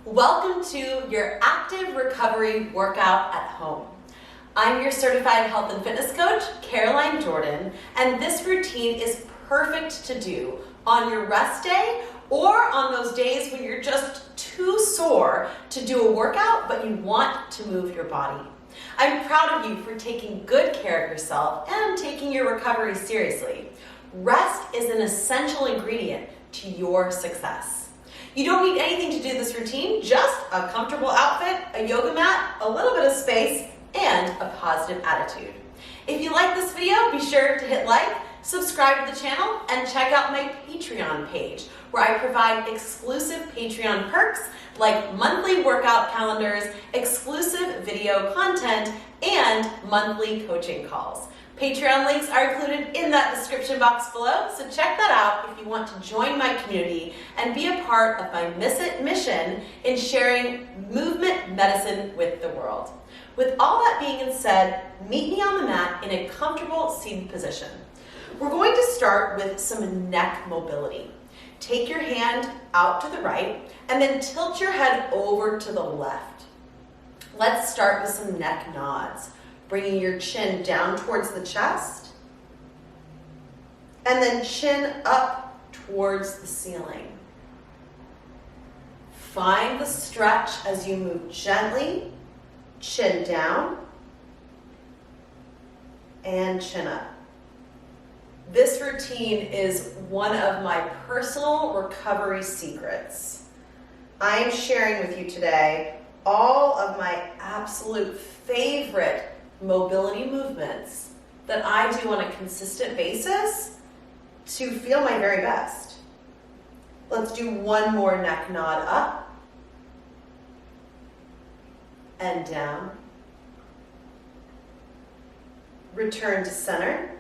Welcome to your active recovery workout at home. I'm your certified health and fitness coach, Caroline Jordan, and this routine is perfect to do on your rest day or on those days when you're just too sore to do a workout, but you want to move your body. I'm proud of you for taking good care of yourself and taking your recovery seriously. Rest is an essential ingredient to your success. You don't need anything to do this routine, just a comfortable outfit, a yoga mat, a little bit of space, and a positive attitude. If you like this video, be sure to hit like, subscribe to the channel, and check out my Patreon page, where I provide exclusive Patreon perks like monthly workout calendars, exclusive video content, and monthly coaching calls. Patreon links are included in that description box below, so check that out if you want to join my community and be a part of my mission in sharing movement medicine with the world. With all that being said, meet me on the mat in a comfortable seated position. We're going to start with some neck mobility. Take your hand out to the right and then tilt your head over to the left. Let's start with some neck nods. Bringing your chin down towards the chest, and then chin up towards the ceiling. Find the stretch as you move gently, chin down, and chin up. This routine is one of my personal recovery secrets. I am sharing with you today all of my absolute favorite mobility movements that I do on a consistent basis to feel my very best. Let's do one more neck nod up and down. Return to center.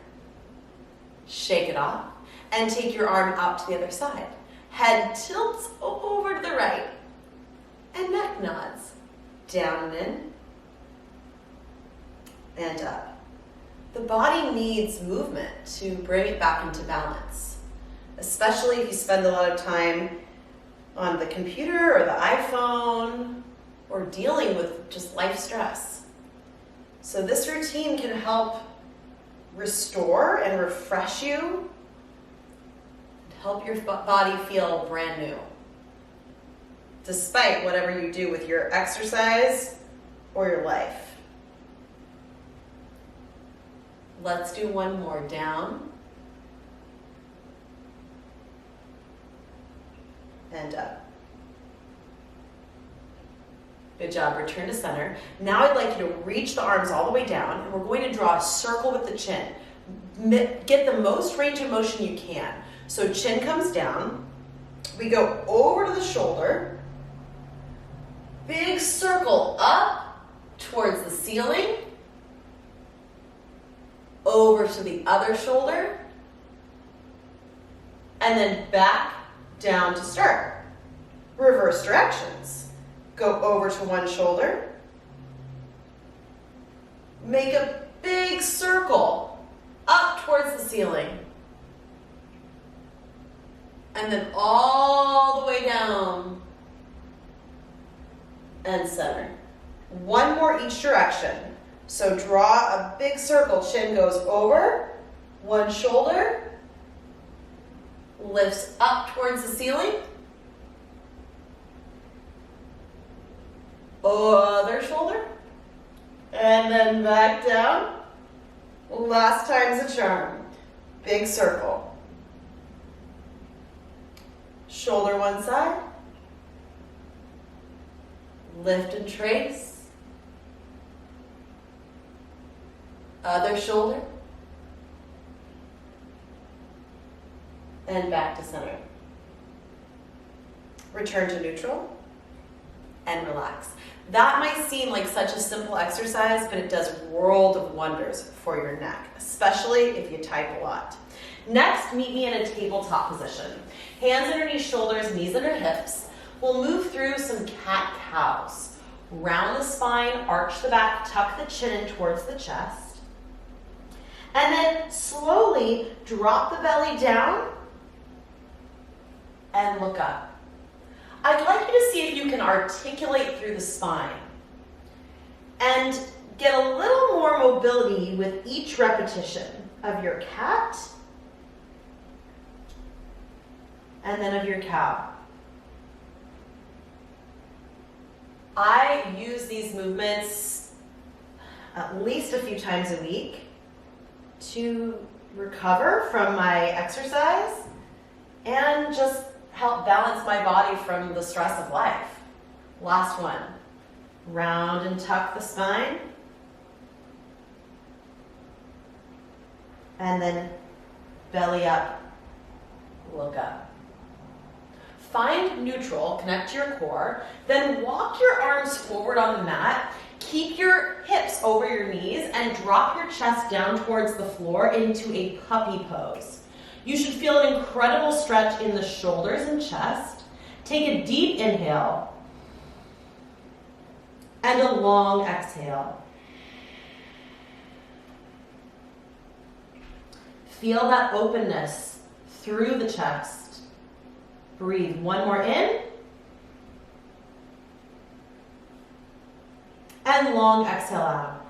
Shake it off and take your arm out to the other side. Head tilts over to the right and neck nods. Down and in. And up. The body needs movement to bring it back into balance, especially if you spend a lot of time on the computer or the iPhone or dealing with just life stress. So this routine can help restore and refresh you and help your body feel brand new, despite whatever you do with your exercise or your life. Let's do one more. Down and up. Good job. Return to center. Now I'd like you to reach the arms all the way down, and we're going to draw a circle with the chin. Get the most range of motion you can. So chin comes down. We go over to the shoulder. Big circle up towards the ceiling. Over to the other shoulder, and then back down to start. Reverse directions. Go over to one shoulder, make a big circle up towards the ceiling, and then all the way down and center. One more each direction. So draw a big circle, chin goes over, one shoulder, lifts up towards the ceiling, other shoulder, and then back down. Last time's a charm. Big circle. Shoulder one side, lift and trace. Other shoulder, and back to center. Return to neutral, and relax. That might seem like such a simple exercise, but it does world of wonders for your neck, especially if you type a lot. Next, meet me in a tabletop position. Hands underneath shoulders, knees under hips. We'll move through some cat-cows. Round the spine, arch the back, tuck the chin in towards the chest. And then slowly drop the belly down and look up. I'd like you to see if you can articulate through the spine and get a little more mobility with each repetition of your cat and then of your cow. I use these movements at least a few times a week to recover from my exercise and just help balance my body from the stress of life. Last one. Round and tuck the spine. And then belly up, look up. Find neutral, connect to your core, then walk your arms forward on the mat. Keep your hips over your knees and drop your chest down towards the floor into a puppy pose. You should feel an incredible stretch in the shoulders and chest. Take a deep inhale and a long exhale. Feel that openness through the chest. Breathe. One more in. And long exhale out.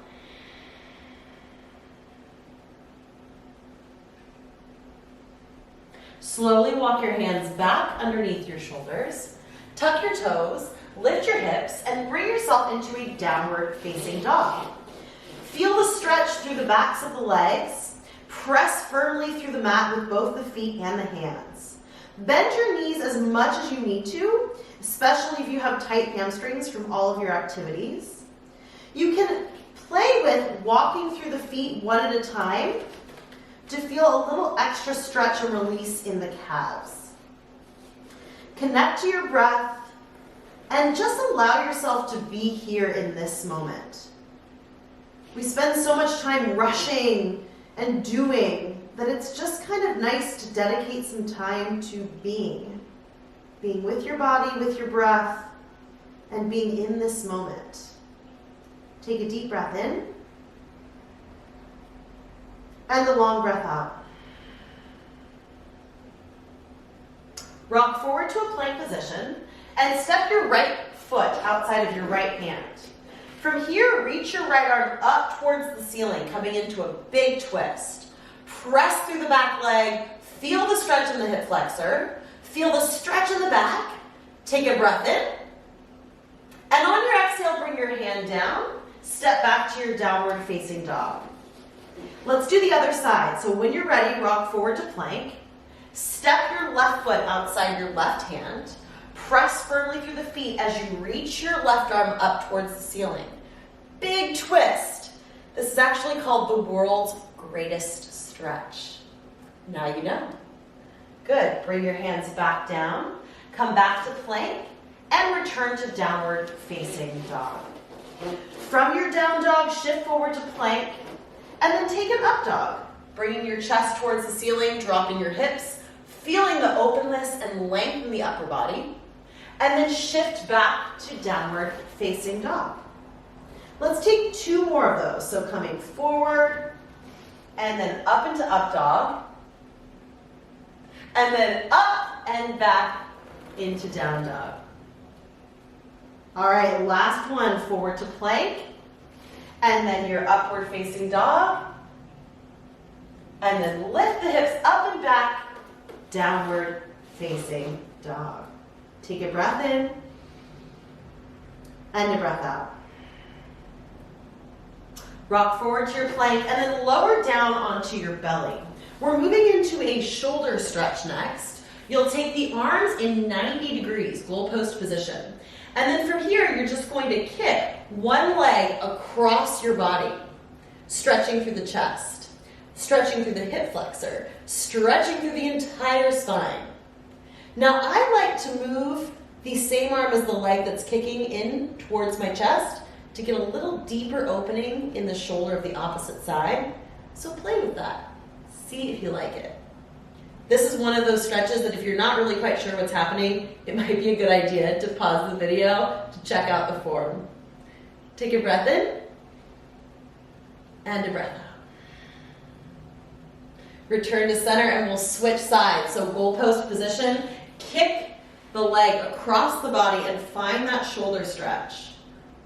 Slowly walk your hands back underneath your shoulders. Tuck your toes, lift your hips, and bring yourself into a downward facing dog. Feel the stretch through the backs of the legs. Press firmly through the mat with both the feet and the hands. Bend your knees as much as you need to, especially if you have tight hamstrings from all of your activities. You can play with walking through the feet one at a time to feel a little extra stretch and release in the calves. Connect to your breath and just allow yourself to be here in this moment. We spend so much time rushing and doing that it's just kind of nice to dedicate some time to being with your body, with your breath, and being in this moment. Take a deep breath in and a long breath out. Rock forward to a plank position and step your right foot outside of your right hand. From here, reach your right arm up towards the ceiling, coming into a big twist. Press through the back leg, feel the stretch in the hip flexor, feel the stretch in the back. Take a breath in. And on your exhale, bring your hand down. Step back to your downward facing dog. Let's do the other side. So when you're ready, rock forward to plank. Step your left foot outside your left hand. Press firmly through the feet as you reach your left arm up towards the ceiling. Big twist. This is actually called the world's greatest stretch. Now you know. Good. Bring your hands back down. Come back to plank and return to downward facing dog. From your down dog, shift forward to plank and then take an up dog. Bringing your chest towards the ceiling, dropping your hips, feeling the openness and length in the upper body. And then shift back to downward facing dog. Let's take 2 more of those. So coming forward and then up into up dog. And then up and back into down dog. All right, last one, forward to plank. And then your upward facing dog. And then lift the hips up and back, downward facing dog. Take a breath in and a breath out. Rock forward to your plank and then lower down onto your belly. We're moving into a shoulder stretch next. You'll take the arms in 90 degrees, goalpost position. And then from here, you're just going to kick one leg across your body, stretching through the chest, stretching through the hip flexor, stretching through the entire spine. Now, I like to move the same arm as the leg that's kicking in towards my chest to get a little deeper opening in the shoulder of the opposite side. So play with that. See if you like it. This is one of those stretches that if you're not really quite sure what's happening, it might be a good idea to pause the video to check out the form. Take a breath in and a breath out. Return to center and we'll switch sides. So goalpost position, kick the leg across the body and find that shoulder stretch.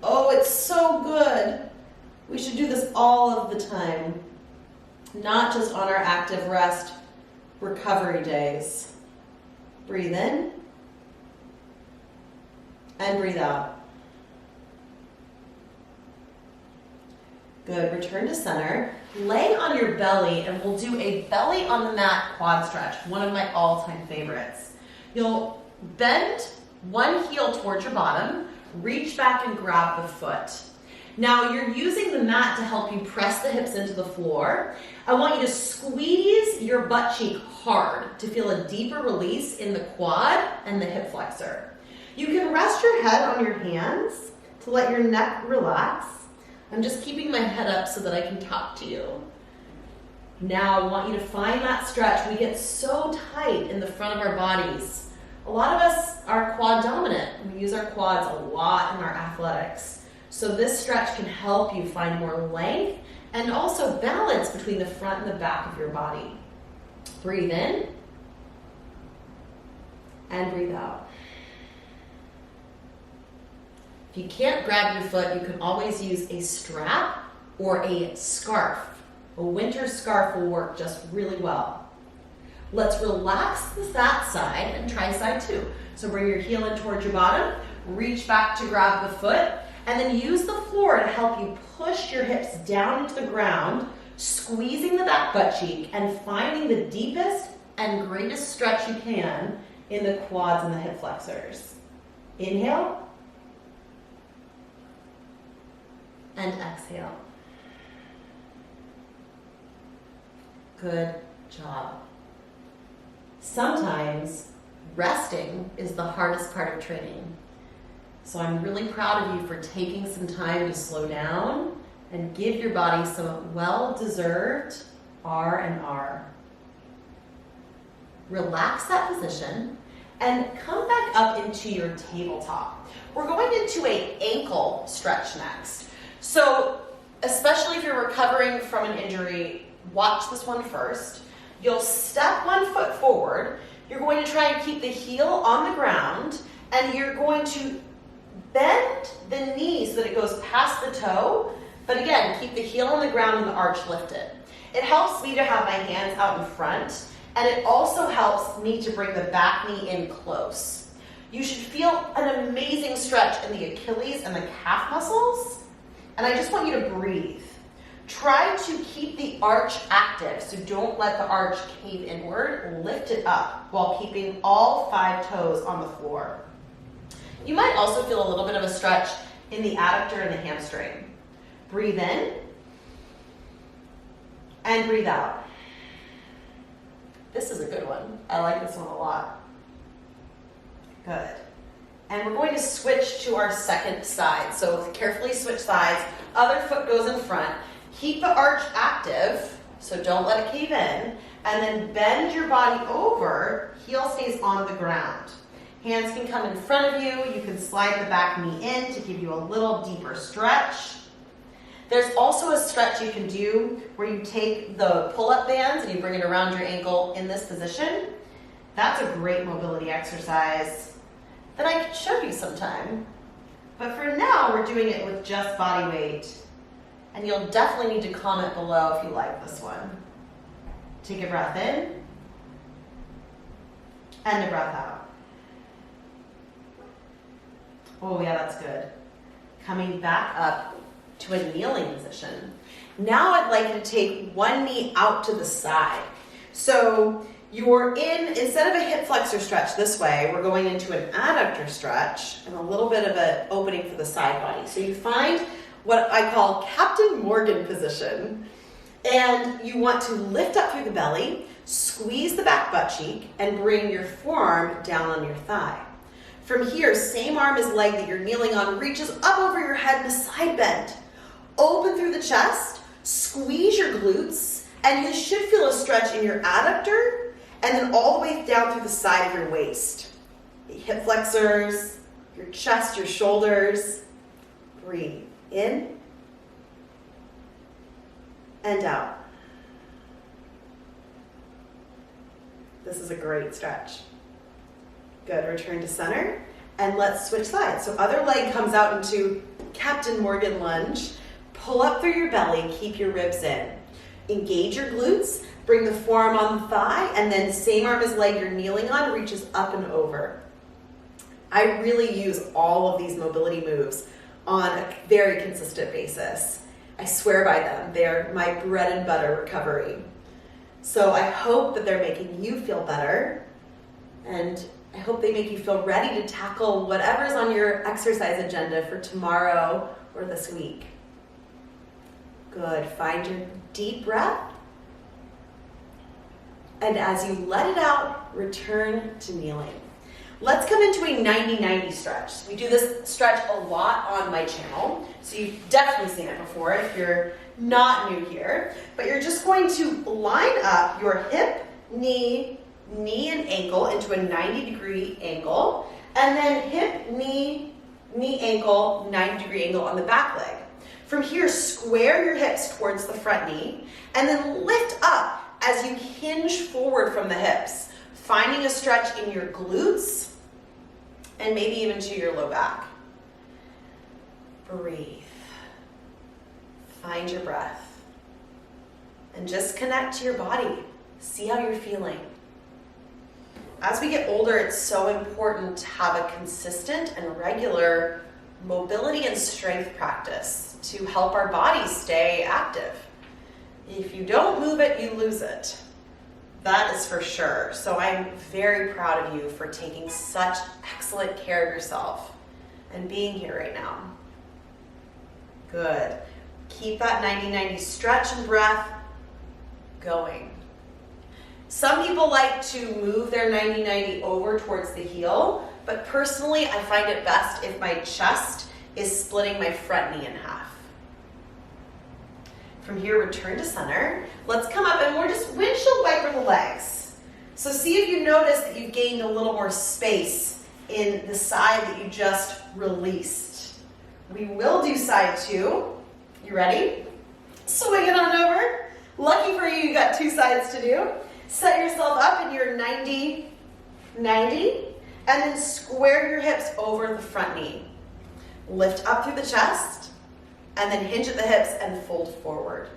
Oh, it's so good. We should do this all of the time, not just on our active rest recovery days. Breathe in and breathe out. Good, return to center. Lay on your belly and we'll do a belly on the mat quad stretch, one of my all-time favorites. You'll bend one heel towards your bottom, reach back and grab the foot. Now you're using the mat to help you press the hips into the floor. I want you to squeeze your butt cheek hard to feel a deeper release in the quad and the hip flexor. You can rest your head on your hands to let your neck relax. I'm just keeping my head up so that I can talk to you. Now I want you to find that stretch. We get so tight in the front of our bodies. A lot of us are quad dominant. We use our quads a lot in our athletics. So this stretch can help you find more length and also balance between the front and the back of your body. Breathe in and breathe out. If you can't grab your foot, you can always use a strap or a scarf. A winter scarf will work just really well. Let's relax that side and try side two. So bring your heel in towards your bottom, reach back to grab the foot, and then use the floor to help you push your hips down into the ground, squeezing the back butt cheek and finding the deepest and greatest stretch you can in the quads and the hip flexors. Inhale. And exhale. Good job. Sometimes resting is the hardest part of training. So I'm really proud of you for taking some time to slow down and give your body some well-deserved R&R. Relax that position and come back up into your tabletop. We're going into an ankle stretch next. So, especially if you're recovering from an injury, watch this one first. You'll step one foot forward. You're going to try and keep the heel on the ground, and you're going to bend the knee so that it goes past the toe, but again, keep the heel on the ground and the arch lifted. It helps me to have my hands out in front, and it also helps me to bring the back knee in close. You should feel an amazing stretch in the Achilles and the calf muscles. And I just want you to breathe. Try to keep the arch active, so don't let the arch cave inward. Lift it up while keeping all 5 toes on the floor. You might also feel a little bit of a stretch in the adductor and the hamstring. Breathe in and breathe out. This is a good one. I like this one a lot. Good. And we're going to switch to our second side. So carefully switch sides. Other foot goes in front. Keep the arch active, so don't let it cave in. And then bend your body over. Heel stays on the ground. Hands can come in front of you. You can slide the back knee in to give you a little deeper stretch. There's also a stretch you can do where you take the pull-up bands and you bring it around your ankle in this position. That's a great mobility exercise that I could show you sometime. But for now, we're doing it with just body weight. And you'll definitely need to comment below if you like this one. Take a breath in and a breath out. Oh yeah, that's good. Coming back up to a kneeling position. Now I'd like you to take one knee out to the side. So you're instead of a hip flexor stretch this way, we're going into an adductor stretch and a little bit of an opening for the side body. So you find what I call Captain Morgan position, and you want to lift up through the belly, squeeze the back butt cheek, and bring your forearm down on your thigh. From here, same arm as leg that you're kneeling on reaches up over your head in a side bend. Open through the chest, squeeze your glutes, and you should feel a stretch in your adductor, and then all the way down through the side of your waist. The hip flexors, your chest, your shoulders. Breathe in and out. This is a great stretch. Good, return to center. And let's switch sides. So other leg comes out into Captain Morgan lunge. Pull up through your belly, keep your ribs in. Engage your glutes, bring the forearm on the thigh, and then same arm as leg you're kneeling on reaches up and over. I really use all of these mobility moves on a very consistent basis. I swear by them. They're my bread and butter recovery. So I hope that they're making you feel better, and I hope they make you feel ready to tackle whatever's on your exercise agenda for tomorrow or this week. Good. Find your deep breath. And as you let it out, return to kneeling. Let's come into a 90-90 stretch. We do this stretch a lot on my channel, so you've definitely seen it before if you're not new here. But you're just going to line up your hip, knee, and ankle into a 90-degree angle, and then hip, knee, ankle, 90-degree angle on the back leg. From here, square your hips towards the front knee, and then lift up as you hinge forward from the hips, finding a stretch in your glutes, and maybe even to your low back. Breathe. Find your breath. And just connect to your body. See how you're feeling. As we get older, it's so important to have a consistent and regular mobility and strength practice to help our bodies stay active. If you don't move it, you lose it. That is for sure. So I'm very proud of you for taking such excellent care of yourself and being here right now. Good. Keep that 90-90 stretch and breath going. Some people like to move their 90-90 over towards the heel, but personally I find it best if my chest is splitting my front knee in half. From here, return to center. Let's come up and we're just windshield wiper the legs. So see if you notice that you've gained a little more space in the side that you just released. We will do side two. You ready? Swing it on over. Lucky for you, you got two sides to do. Set yourself up in your 90-90, and then square your hips over the front knee. Lift up through the chest, and then hinge at the hips and fold forward.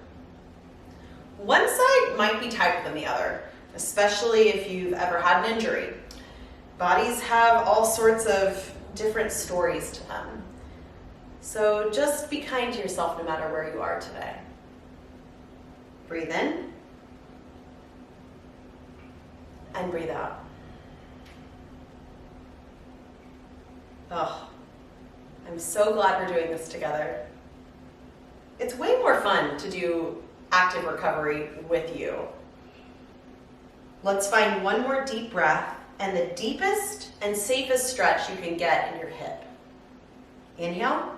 One side might be tighter than the other, especially if you've ever had an injury. Bodies have all sorts of different stories to them. So just be kind to yourself no matter where you are today. Breathe in and breathe out. Oh, I'm so glad we're doing this together. It's way more fun to do active recovery with you. Let's find one more deep breath and the deepest and safest stretch you can get in your hip. Inhale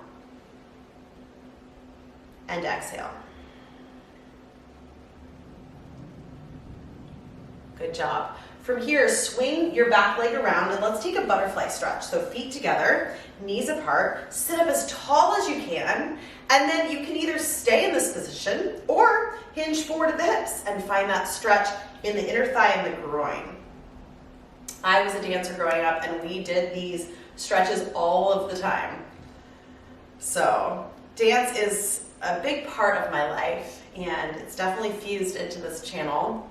and exhale. Good job. From here, swing your back leg around and let's take a butterfly stretch. So feet together, knees apart, sit up as tall as you can, and then you can either stay in this position or hinge forward at the hips and find that stretch in the inner thigh and the groin. I was a dancer growing up and we did these stretches all of the time. So dance is a big part of my life and it's definitely fused into this channel.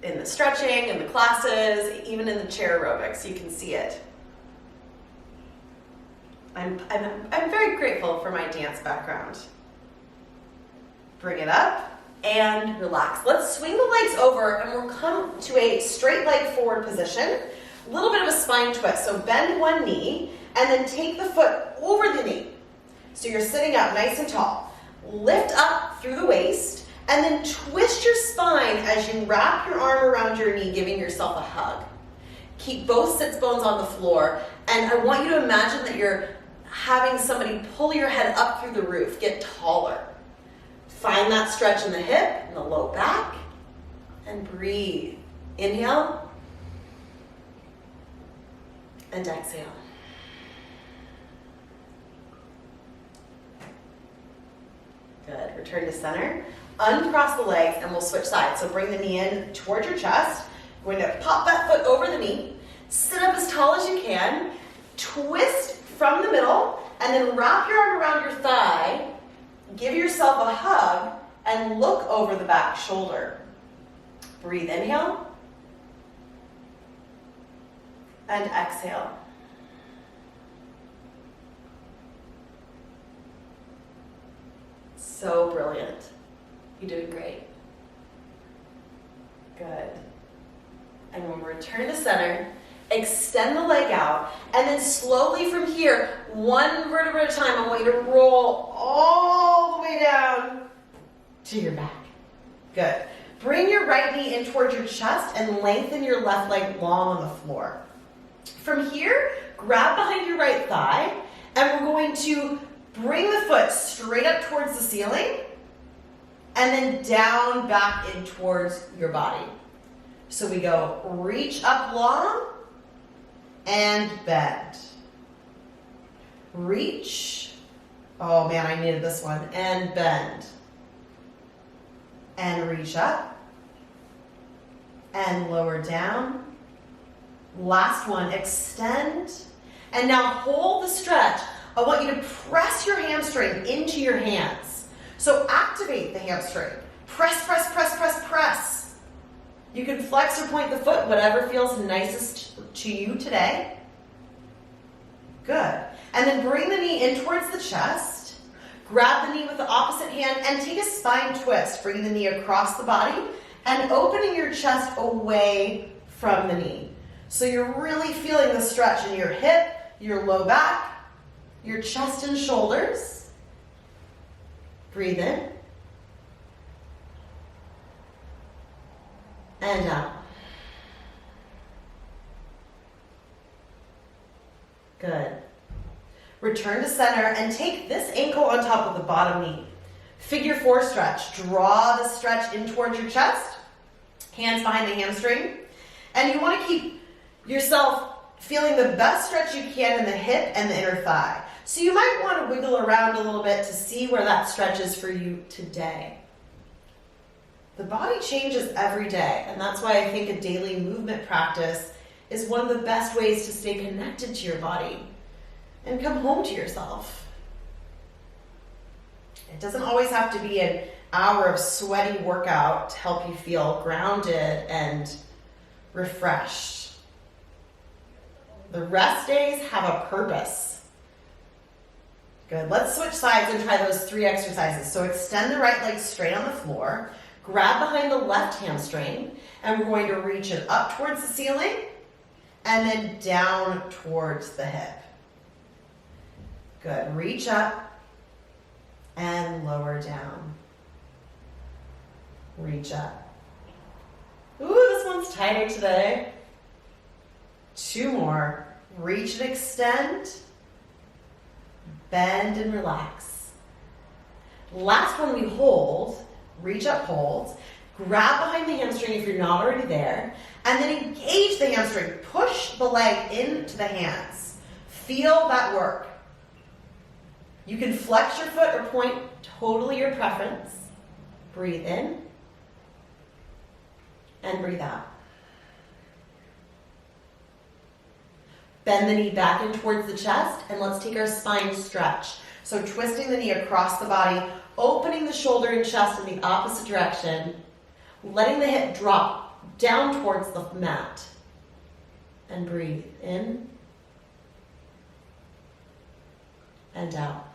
In the stretching, in the classes, even in the chair aerobics, you can see it. I'm very grateful for my dance background. Bring it up and relax. Let's swing the legs over and we'll come to a straight leg forward position. A little bit of a spine twist. So bend one knee and then take the foot over the knee. So you're sitting up nice and tall. Lift up through the waist. And then twist your spine as you wrap your arm around your knee, giving yourself a hug. Keep both sits bones on the floor. And I want you to imagine that you're having somebody pull your head up through the roof. Get taller. Find that stretch in the hip, in the low back. And breathe. Inhale. And exhale. Good. Return to center. Uncross the legs and we'll switch sides. So bring the knee in towards your chest. We're going to pop that foot over the knee. Sit up tall as you can, twist from the middle, and then wrap your arm around your thigh, give yourself a hug, and look over the back shoulder. Breathe, inhale, and exhale. So brilliant. You're doing great. Good. And when we return to center, extend the leg out, and then slowly from here, one vertebra at a time, I want you to roll all the way down to your back. Good. Bring your right knee in towards your chest and lengthen your left leg long on the floor. From here, grab behind your right thigh, and we're going to bring the foot straight up towards the ceiling, and then down back in towards your body. So we go reach up long and bend. Reach. Oh man, I needed this one. And bend. And reach up. And lower down. Last one, extend. And now hold the stretch. I want you to press your hamstring into your hands. So activate the hamstring. Press, press, press, press, press. You can flex or point the foot, whatever feels nicest to you today. Good. And then bring the knee in towards the chest. Grab the knee with the opposite hand and take a spine twist. Bring the knee across the body and opening your chest away from the knee. So you're really feeling the stretch in your hip, your low back, your chest and shoulders. Breathe in. And out. Good. Return to center and take this ankle on top of the bottom knee. Figure 4 stretch. Draw the stretch in towards your chest. Hands behind the hamstring. And you want to keep yourself feeling the best stretch you can in the hip and the inner thigh. So you might want to wiggle around a little bit to see where that stretch is for you today. The body changes every day, and that's why I think a daily movement practice is one of the best ways to stay connected to your body and come home to yourself. It doesn't always have to be an hour of sweaty workout to help you feel grounded and refreshed. The rest days have a purpose. Good. Let's switch sides and try those 3 exercises. So extend the right leg straight on the floor. Grab behind the left hamstring, and we're going to reach it up towards the ceiling and then down towards the hip. Good. Reach up and lower down. Reach up. Ooh, this one's tighter today. 2 more. Reach and extend. Bend and relax. Last one we hold. Reach up, hold. Grab behind the hamstring if you're not already there. And then engage the hamstring. Push the leg into the hands. Feel that work. You can flex your foot or point, totally your preference. Breathe in. And breathe out. Bend the knee back in towards the chest, and let's take our spine stretch. So twisting the knee across the body, opening the shoulder and chest in the opposite direction, letting the hip drop down towards the mat. And breathe in and out.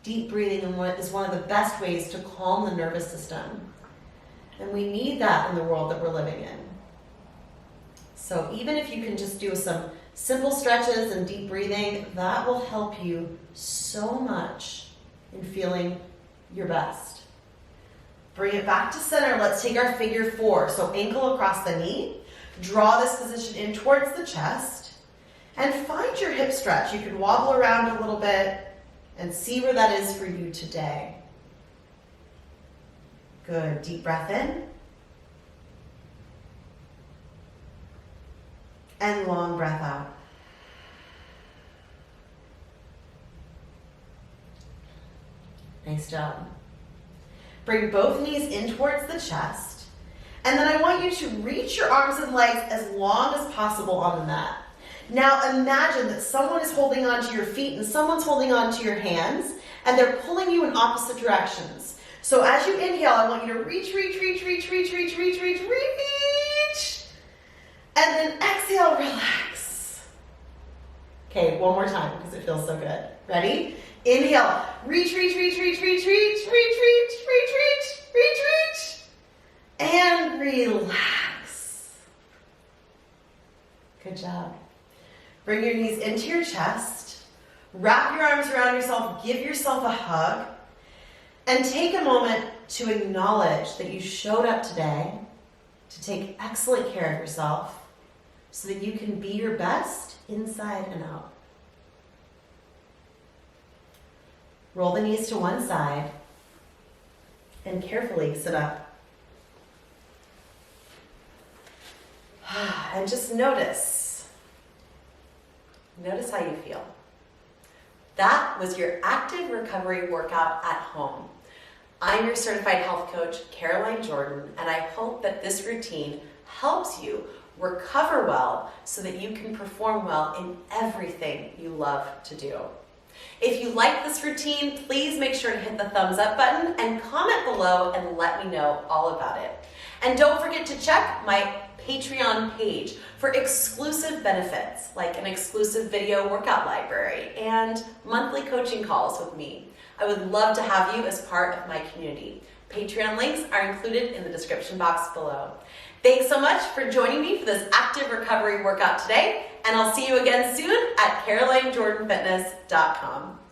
Deep breathing is one of the best ways to calm the nervous system. And we need that in the world that we're living in. So even if you can just do some simple stretches and deep breathing, that will help you so much in feeling your best. Bring it back to center. Let's take our figure 4. So ankle across the knee. Draw this position in towards the chest. And find your hip stretch. You can wobble around a little bit and see where that is for you today. Good. Deep breath in. And long breath out. Nice job. Bring both knees in towards the chest. And then I want you to reach your arms and legs as long as possible on the mat. Now imagine that someone is holding onto your feet and someone's holding onto your hands, and they're pulling you in opposite directions. So as you inhale, I want you to reach, reach, reach, reach, reach, reach, reach, reach, reach. And then exhale, relax. Okay, one more time because it feels so good. Ready? Inhale, reach, reach, reach, reach, reach, reach, reach, reach, reach, reach, reach, reach. And relax. Good job. Bring your knees into your chest. Wrap your arms around yourself. Give yourself a hug. And take a moment to acknowledge that you showed up today to take excellent care of yourself so that you can be your best inside and out. Roll the knees to one side and carefully sit up. And just notice how you feel. That was your active recovery workout at home. I'm your certified health coach, Caroline Jordan, and I hope that this routine helps you recover well so that you can perform well in everything you love to do. If you like this routine, please make sure to hit the thumbs up button and comment below and let me know all about it. And don't forget to check my Patreon page for exclusive benefits like an exclusive video workout library and monthly coaching calls with me. I would love to have you as part of my community. Patreon links are included in the description box below. Thanks so much for joining me for this active recovery workout today, and I'll see you again soon at CarolineJordanFitness.com.